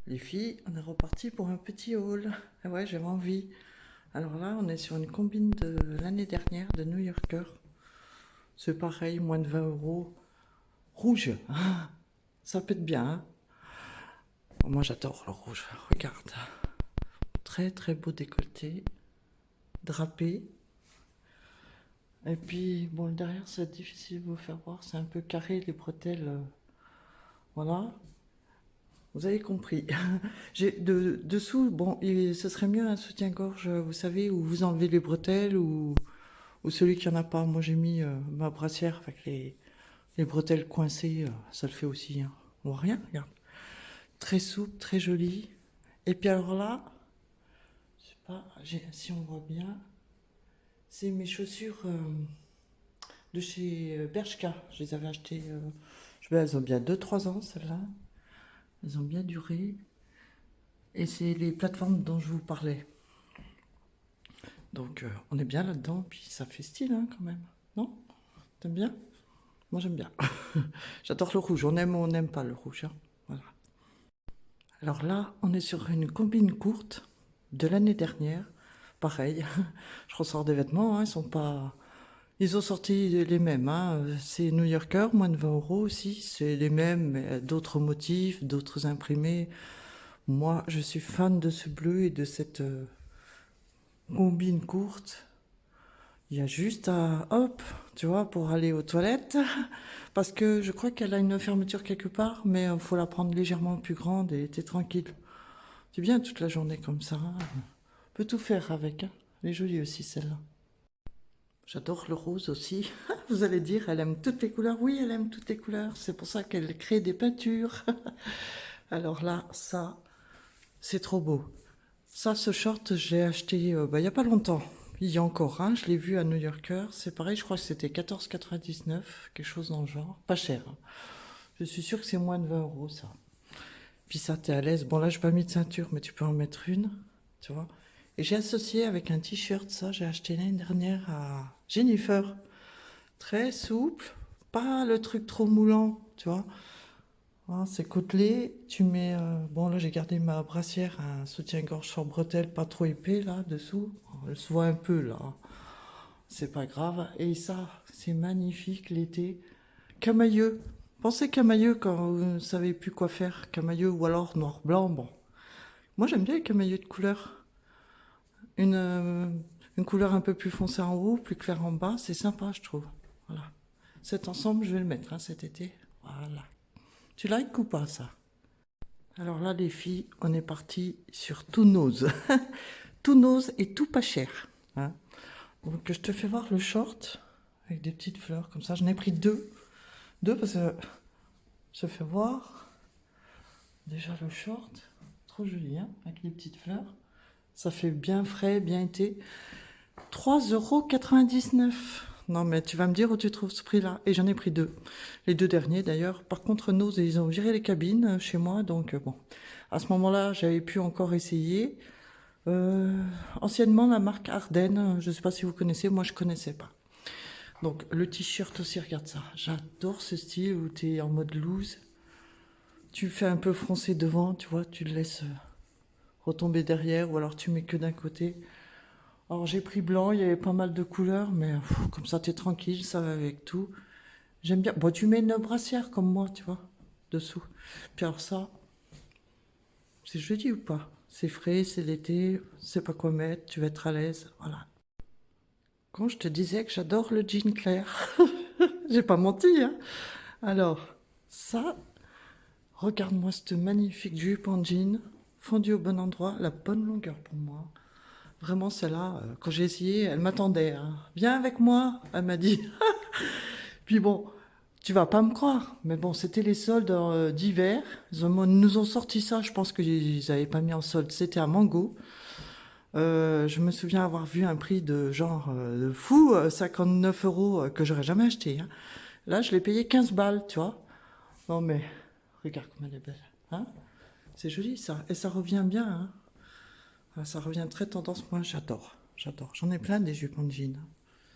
Les filles, on est reparti pour un petit haul. Ah ouais, j'avais envie. Alors là, on est sur une combine de l'année dernière de New Yorker. C'est pareil, moins de 20 euros. Rouge. Ah, ça pète bien, hein. Moi, j'adore le rouge. Regarde. Très, très beau décolleté. Drapé. Et puis, bon, le derrière, c'est difficile de vous faire voir. C'est un peu carré, les bretelles. Voilà. Vous avez compris. Dessous, bon, ce serait mieux un soutien-gorge, vous savez, où vous enlevez les bretelles ou celui qui en a pas. Moi, j'ai mis ma brassière avec les bretelles coincées, ça le fait aussi, hein. On voit rien, regarde. Très souple, très joli. Et puis alors là, je sais pas si on voit bien, c'est mes chaussures de chez Bershka. Je les avais achetées, elles ont bien 2 3 ans, celles-là. Elles ont bien duré. Et c'est les plateformes dont je vous parlais. Donc on est bien là-dedans, puis ça fait style, hein, quand même. Non? T'aimes bien? Moi j'aime bien. J'adore le rouge, on aime ou on n'aime pas le rouge, hein. Voilà. Alors là, on est sur une combine courte de l'année dernière. Pareil, je ressors des vêtements, hein, ils sont pas... Ils ont sorti les mêmes, hein. C'est New Yorker, moins de 20 euros aussi. C'est les mêmes, mais d'autres motifs, d'autres imprimés. Moi, je suis fan de ce bleu et de cette combine courte. Il y a juste à, hop, tu vois, pour aller aux toilettes, parce que je crois qu'elle a une fermeture quelque part, mais il faut la prendre légèrement plus grande et t'es tranquille. C'est bien toute la journée comme ça, hein. On peut tout faire avec, hein. Elle est jolie aussi celle-là. J'adore le rose aussi. Vous allez dire, elle aime toutes les couleurs. Oui, elle aime toutes les couleurs. C'est pour ça qu'elle crée des peintures. Alors là, ça, c'est trop beau. Ça, ce short, je l'ai acheté il y a pas longtemps. Il y a encore un, je l'ai vu à New Yorker. C'est pareil, je crois que c'était 14,99, quelque chose dans le genre. Pas cher, hein. Je suis sûre que c'est moins de 20 euros, ça. Puis ça, t'es à l'aise. Bon, là, j'ai pas mis de ceinture, mais tu peux en mettre une, tu vois. Et j'ai associé avec un t-shirt, ça, j'ai acheté l'année dernière à Jennifer. Très souple, pas le truc trop moulant, tu vois. Voilà, c'est côtelé, tu mets... bon, là, j'ai gardé ma brassière, un soutien-gorge sur bretelles, pas trop épais, là, dessous. Elle se voit un peu, là. C'est pas grave. Et ça, c'est magnifique, l'été. Camailleux. Pensez camailleux quand vous ne savez plus quoi faire. Camailleux ou alors noir-blanc, bon. Moi, j'aime bien les camailleux de couleur. Une, euh, une couleur un peu plus foncée en haut, plus claire en bas, c'est sympa, je trouve. Voilà. Cet ensemble, je vais le mettre, hein, cet été. Voilà. Tu likes ou pas, ça? Alors là, les filles, on est parti sur tout nose. Tout nose et tout pas cher, hein. Donc, je te fais voir le short avec des petites fleurs comme ça. J'en ai pris deux. Deux parce que je te fais voir déjà le short. Trop joli, hein, avec les petites fleurs. Ça fait bien frais, bien été. 3,99 €. Non, mais tu vas me dire où tu trouves ce prix-là. Et j'en ai pris deux. Les deux derniers, d'ailleurs. Par contre, Nose, ils ont viré les cabines chez moi. Donc, bon. À ce moment-là, j'avais pu encore essayer. Euh, Anciennement, la marque Ardennes. Je ne sais pas si vous connaissez. Moi, je connaissais pas. Donc, le t-shirt aussi, regarde ça. J'adore ce style où tu es en mode loose. Tu fais un peu froncer devant, tu vois. Tu le laisses retomber derrière. Ou alors, tu mets que d'un côté. Alors j'ai pris blanc, il y avait pas mal de couleurs, mais comme ça t'es tranquille, ça va avec tout. J'aime bien. Bon, tu mets une brassière comme moi, tu vois, dessous. Puis alors ça, c'est joli ou pas? C'est frais, c'est l'été, c'est pas quoi mettre, tu vas être à l'aise, voilà. Quand je te disais que j'adore le jean clair, j'ai pas menti, hein. Alors, ça, regarde-moi cette magnifique jupe en jean, fondue au bon endroit, la bonne longueur pour moi. Vraiment, celle-là, quand j'ai essayé, elle m'attendait, hein. Viens avec moi, elle m'a dit. Puis bon, tu vas pas me croire, mais bon, c'était les soldes d'hiver. Nous ont sorti ça, je pense qu'ils avaient pas mis en solde. C'était à Mango. Je me souviens avoir vu un prix de genre de fou, 59 euros, que j'aurais jamais acheté, hein. Là, je l'ai payé 15 balles, tu vois. Non mais, regarde comme elle est belle, hein. C'est joli ça, et ça revient bien, hein. Ah, ça revient très tendance, moi j'adore, j'adore. J'en ai plein des jupes en jean, hein.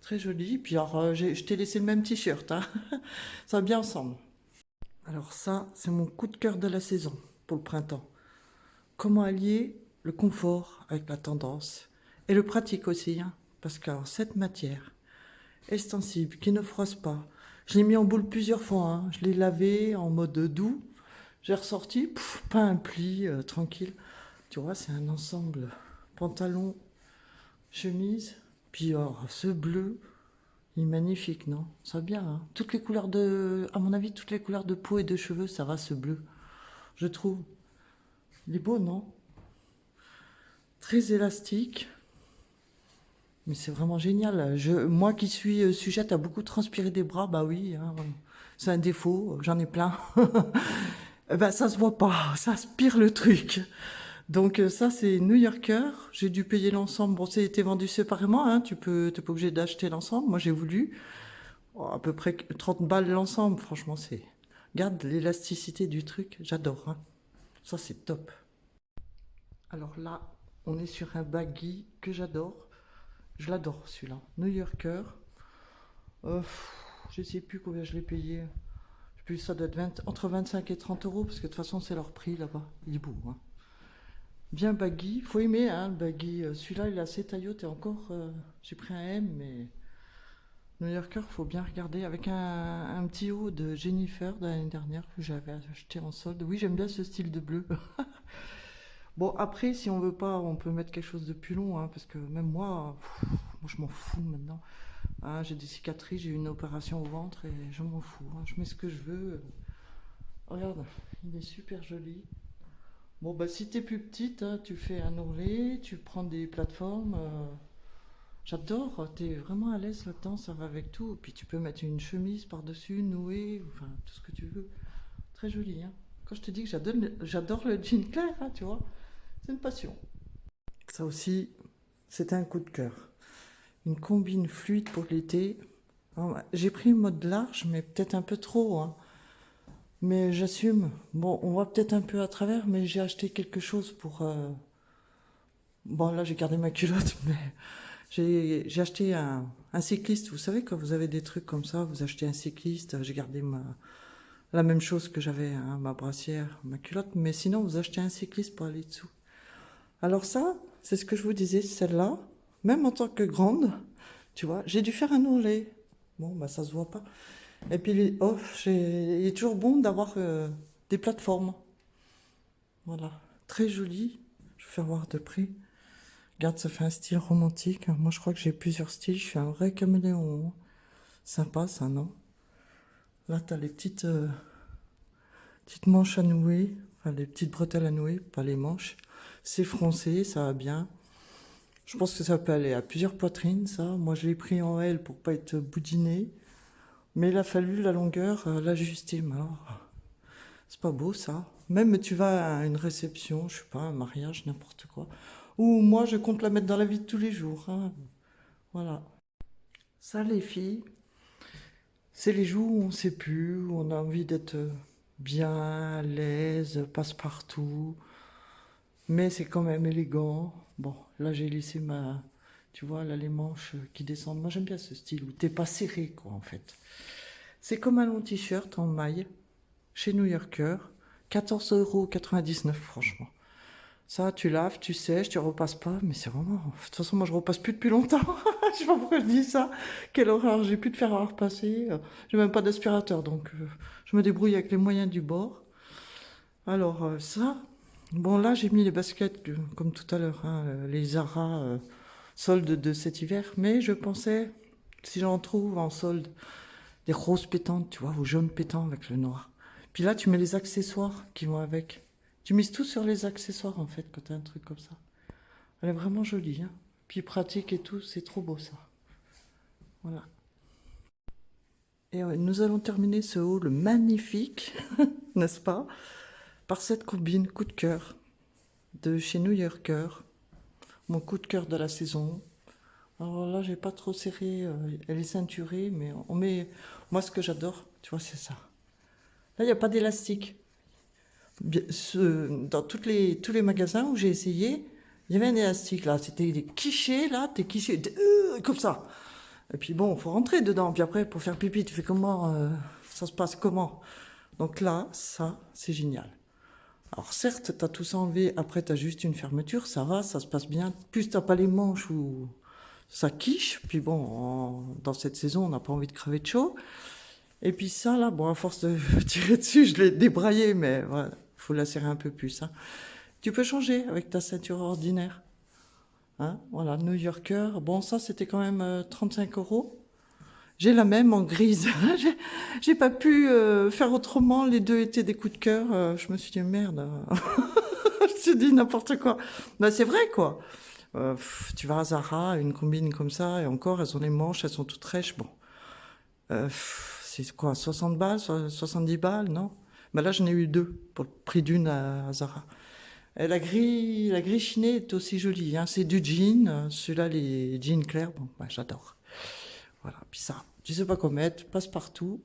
Très joli. Puis alors, je t'ai laissé le même t-shirt, hein. Ça va bien ensemble. Alors ça, c'est mon coup de cœur de la saison pour le printemps. comment allier le confort avec la tendance et le pratique aussi, hein, parce que alors, cette matière extensible qui ne froisse pas, je l'ai mis en boule plusieurs fois, hein, je l'ai lavé en mode doux, j'ai ressorti, pas un pli, tranquille. Tu vois, c'est un ensemble pantalon, chemise, puis or, ce bleu, il est magnifique, non? Ça va bien, hein? Toutes les couleurs de, à mon avis, toutes les couleurs de peau et de cheveux, ça va ce bleu, je trouve. Il est beau, non? Très élastique, mais c'est vraiment génial. Moi qui suis sujette à beaucoup transpirer des bras, bah oui, hein, c'est un défaut, j'en ai plein. Eh ben, ça se voit pas, ça aspire le truc. Donc ça c'est New Yorker, j'ai dû payer l'ensemble. Bon, c'était vendu séparément, hein, t'es pas obligé d'acheter l'ensemble. Moi j'ai voulu, à peu près 30 balles l'ensemble, franchement c'est... Regarde l'élasticité du truc, j'adore, hein. Ça c'est top. Alors là, on est sur un baggy que j'adore. Je l'adore celui-là. New Yorker. Je sais plus combien je l'ai payé. Je sais plus, ça doit être entre 25 et 30 euros, parce que de toute façon c'est leur prix là-bas. Il est beau, hein. Bien baggy, faut aimer hein, le baggy. Celui-là il est assez taillot et encore, j'ai pris un M, mais New Yorker, faut bien regarder avec un petit haut de Jennifer de l'année dernière que j'avais acheté en solde. Oui, j'aime bien ce style de bleu. Bon, après, si on veut pas, on peut mettre quelque chose de plus long, hein, parce que même moi, moi je m'en fous maintenant. Hein, j'ai des cicatrices, j'ai eu une opération au ventre et je m'en fous, hein. Je mets ce que je veux. Regarde, il est super joli. Bon, bah si t'es plus petite, hein, tu fais un ourlet, tu prends des plateformes. J'adore, t'es vraiment à l'aise là-dedans, ça va avec tout. Puis tu peux mettre une chemise par-dessus, nouée, enfin tout ce que tu veux. Très joli, hein. Quand je te dis que j'adore le jean clair, hein, tu vois, c'est une passion. Ça aussi, c'était un coup de cœur. Une combine fluide pour l'été. J'ai pris une mode large, mais peut-être un peu trop, hein. Mais j'assume. Bon, on voit peut-être un peu à travers, mais j'ai acheté quelque chose pour... Bon, là, j'ai gardé ma culotte, mais j'ai acheté un cycliste. Vous savez, quand vous avez des trucs comme ça, vous achetez un cycliste. J'ai gardé la même chose que j'avais, hein, ma brassière, ma culotte. Mais sinon, vous achetez un cycliste pour aller dessous. Alors ça, c'est ce que je vous disais, celle-là, même en tant que grande, tu vois, j'ai dû faire un ourlet. Bon, bah ça se voit pas. Et puis, il est toujours bon d'avoir des plateformes. Voilà, très joli. Je vais faire voir de près. Regarde, ça fait un style romantique. Moi, je crois que j'ai plusieurs styles. Je suis un vrai caméléon. Sympa, ça, non? Là, t'as les petites manches à nouer. Enfin, les petites bretelles à nouer, pas les manches. C'est froncé, ça va bien. Je pense que ça peut aller à plusieurs poitrines, ça. Moi, je l'ai pris en L pour pas être boudiné. Mais il a fallu la longueur, l'ajuster. Mais alors, c'est pas beau, ça. Même tu vas à une réception, je sais pas, un mariage, n'importe quoi. Ou moi, je compte la mettre dans la vie de tous les jours, hein. Voilà. Ça, les filles, c'est les jours où on sait plus, où on a envie d'être bien, à l'aise, passe-partout. Mais c'est quand même élégant. Bon, là, j'ai laissé tu vois, là, les manches qui descendent. Moi, j'aime bien ce style où t'es pas serré, quoi, en fait. C'est comme un long t-shirt en maille, chez New Yorker. 14,99 € franchement. Ça, tu laves, tu sèches, tu repasses pas, mais c'est vraiment... De toute façon, moi, je repasse plus depuis longtemps. Je sais pas pourquoi je dis ça. Quelle horreur, j'ai plus de fer à repasser. J'ai même pas d'aspirateur, donc je me débrouille avec les moyens du bord. Alors, ça... Bon, là, j'ai mis les baskets, comme tout à l'heure, hein, les Zara soldes de cet hiver. Mais je pensais, si j'en trouve en solde, des roses pétantes, tu vois, ou jaunes pétants avec le noir. Puis là, tu mets les accessoires qui vont avec. Tu mises tout sur les accessoires, en fait, quand t'as un truc comme ça. Elle est vraiment jolie, hein. Puis pratique et tout, c'est trop beau, ça. Voilà. Et ouais, nous allons terminer ce haul magnifique, n'est-ce pas, par cette combine coup de cœur de chez New Yorker. Mon coup de cœur de la saison. Alors là, j'ai pas trop serré, elle est ceinturée, mais on met... Moi, ce que j'adore, tu vois, c'est ça. Là, il n'y a pas d'élastique. Dans tous les magasins où j'ai essayé, il y avait un élastique là. C'était des quichés là, des quichés comme ça. Et puis bon, faut rentrer dedans. Puis après, pour faire pipi, tu fais comment ça se passe comment? Donc là, ça, c'est génial. Alors certes, t'as tout ça enlevé, après t'as juste une fermeture, ça va, ça se passe bien. Plus t'as pas les manches où ça quiche, puis bon, dans cette saison, on n'a pas envie de crever de chaud. Et puis ça, là, bon, à force de tirer dessus, je l'ai débraillé, mais voilà, faut la serrer un peu plus, hein. Tu peux changer avec ta ceinture ordinaire. Hein, voilà, New Yorker. Bon, ça, c'était quand même 35 euros. J'ai la même en grise. J'ai pas pu faire autrement. Les deux étaient des coups de cœur. Je me suis dit, merde. Je me suis dit n'importe quoi. Bah, c'est vrai, quoi. Tu vas à Zara, une combine comme ça, et encore, elles ont les manches, elles sont toutes rêches. Bon, c'est quoi, 60 balles, 70 balles, non? Bah là, j'en ai eu deux pour le prix d'une à Zara. Et la gris chinée est aussi jolie, hein. C'est du jean, celui-là, les jeans clairs, bon, bah, j'adore. Voilà, puis ça, tu sais pas quoi mettre, passe partout,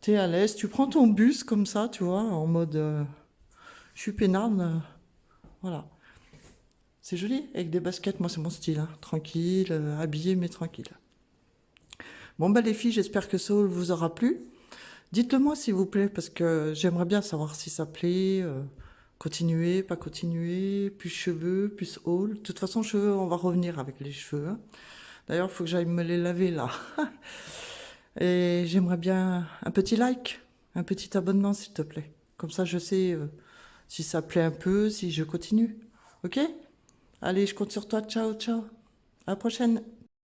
t'es à l'aise, tu prends ton bus comme ça, tu vois, en mode, je suis peinarde, voilà. C'est joli, avec des baskets, moi c'est mon style, hein. Tranquille, habillé mais tranquille. Bon bah les filles, j'espère que Soul vous aura plu. Dites-le moi s'il vous plaît, parce que j'aimerais bien savoir si ça plaît, continuer, pas continuer, plus cheveux, plus haul. De toute façon, cheveux, on va revenir avec les cheveux, hein. D'ailleurs, il faut que j'aille me les laver là. Et j'aimerais bien un petit like, un petit abonnement s'il te plaît. Comme ça, je sais si ça plaît un peu, si je continue. Ok? Allez, je compte sur toi. Ciao, ciao. À la prochaine.